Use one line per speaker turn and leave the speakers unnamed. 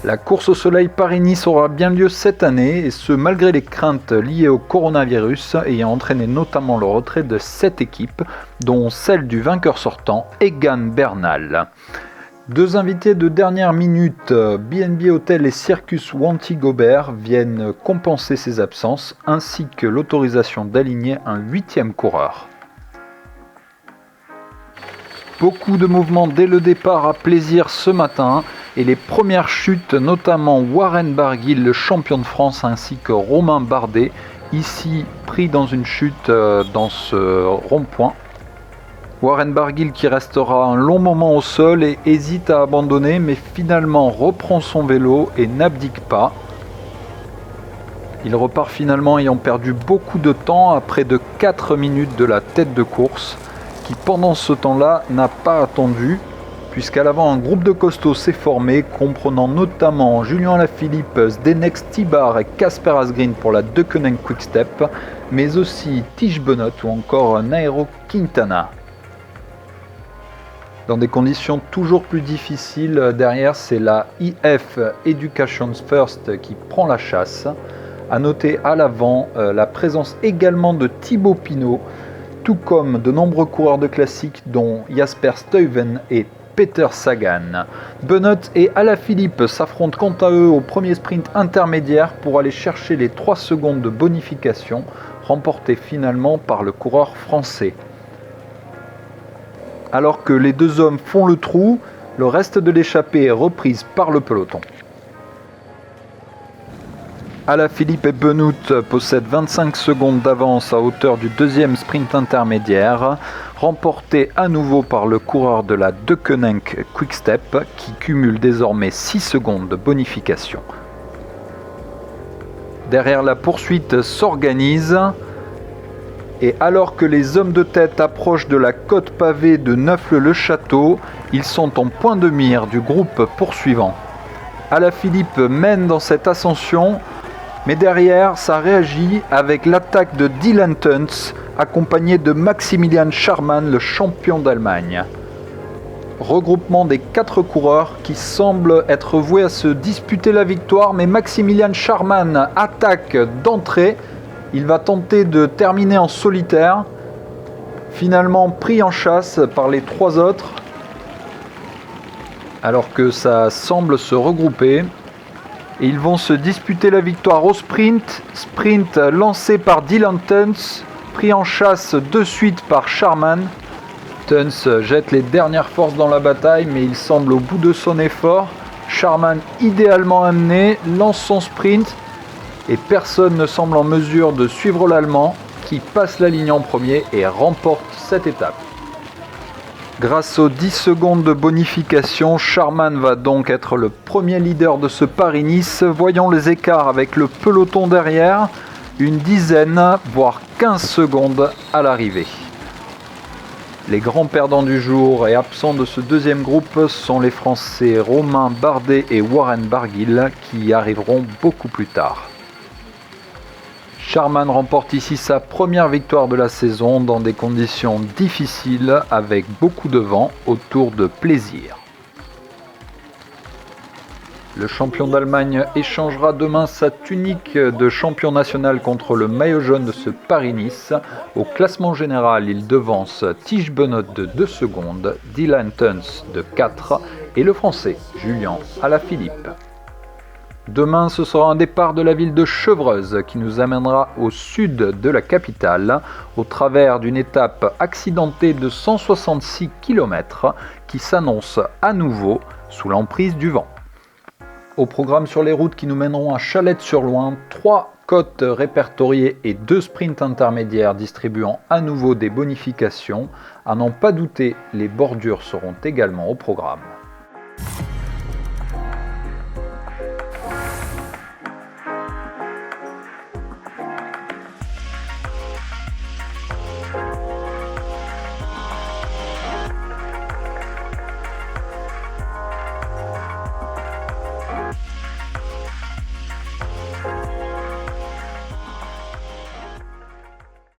La course au soleil Paris-Nice aura bien lieu cette année, et ce malgré les craintes liées au coronavirus ayant entraîné notamment le retrait de 7 équipes, dont celle du vainqueur sortant, Egan Bernal. Deux invités de dernière minute, B&B Hotel et Circus Wanty Gobert, viennent compenser ces absences, ainsi que l'autorisation d'aligner un 8e coureur. Beaucoup de mouvements dès le départ à Plaisir ce matin, et les premières chutes, notamment Warren Barguil, le champion de France, ainsi que Romain Bardet, ici pris dans une chute dans ce rond-point. Warren Barguil qui restera un long moment au sol et hésite à abandonner, mais finalement reprend son vélo et n'abdique pas. Il repart finalement ayant perdu beaucoup de temps à près de 4 minutes de la tête de course, qui pendant ce temps-là n'a pas attendu, puisqu'à l'avant un groupe de costauds s'est formé, comprenant notamment Julien Alaphilippe, Zdenek Stybar et Kasper Asgreen pour la Deceuninck Quick-Step, mais aussi Tish Benoot ou encore Nairo Quintana. Dans des conditions toujours plus difficiles, derrière c'est la IF Education First qui prend la chasse. A noter à l'avant la présence également de Thibaut Pinot, tout comme de nombreux coureurs de classiques dont Jasper Stuyven et Peter Sagan. Benoot et Alaphilippe s'affrontent quant à eux au premier sprint intermédiaire pour aller chercher les 3 secondes de bonification, remportées finalement par le coureur français. Alors que les deux hommes font le trou, le reste de l'échappée est reprise par le peloton. Alaphilippe et Benoot possèdent 25 secondes d'avance à hauteur du deuxième sprint intermédiaire, remporté à nouveau par le coureur de la Deceuninck Quick-Step qui cumule désormais 6 secondes de bonification. Derrière, la poursuite s'organise et alors que les hommes de tête approchent de la côte pavée de Neaufle-le-Château, ils sont en point de mire du groupe poursuivant. Alaphilippe mène dans cette ascension, mais derrière, ça réagit avec l'attaque de Dylan Teuns, accompagné de Maximilian Scharmann, le champion d'Allemagne. Regroupement des 4 coureurs qui semblent être voués à se disputer la victoire, mais Maximilian Scharmann attaque d'entrée. Il va tenter de terminer en solitaire, finalement pris en chasse par les 3 autres, alors que ça semble se regrouper. Et ils vont se disputer la victoire au sprint. Sprint lancé par Dylan Teuns, pris en chasse de suite par Scharmann. Teuns jette les dernières forces dans la bataille, mais il semble au bout de son effort. Scharmann, idéalement amené, lance son sprint. Et personne ne semble en mesure de suivre l'Allemand, qui passe la ligne en premier et remporte cette étape. Grâce aux 10 secondes de bonification, Scharmann va donc être le premier leader de ce Paris-Nice. Voyons les écarts avec le peloton derrière, une dizaine, voire 15 secondes à l'arrivée. Les grands perdants du jour et absents de ce deuxième groupe sont les Français Romain Bardet et Warren Barguil qui arriveront beaucoup plus tard. Scharmann remporte ici sa première victoire de la saison dans des conditions difficiles avec beaucoup de vent autour de Plaisir. Le champion d'Allemagne échangera demain sa tunique de champion national contre le maillot jaune de ce Paris-Nice. Au classement général, il devance Tish Benoot de 2 secondes, Dylan Teuns de 4 et le français Julien Alaphilippe. Demain, ce sera un départ de la ville de Chevreuse qui nous amènera au sud de la capitale, au travers d'une étape accidentée de 166 km qui s'annonce à nouveau sous l'emprise du vent. Au programme sur les routes qui nous mèneront à Chalette-sur-Loing, 3 côtes répertoriées et 2 sprints intermédiaires distribuant à nouveau des bonifications. À n'en pas douter, les bordures seront également au programme.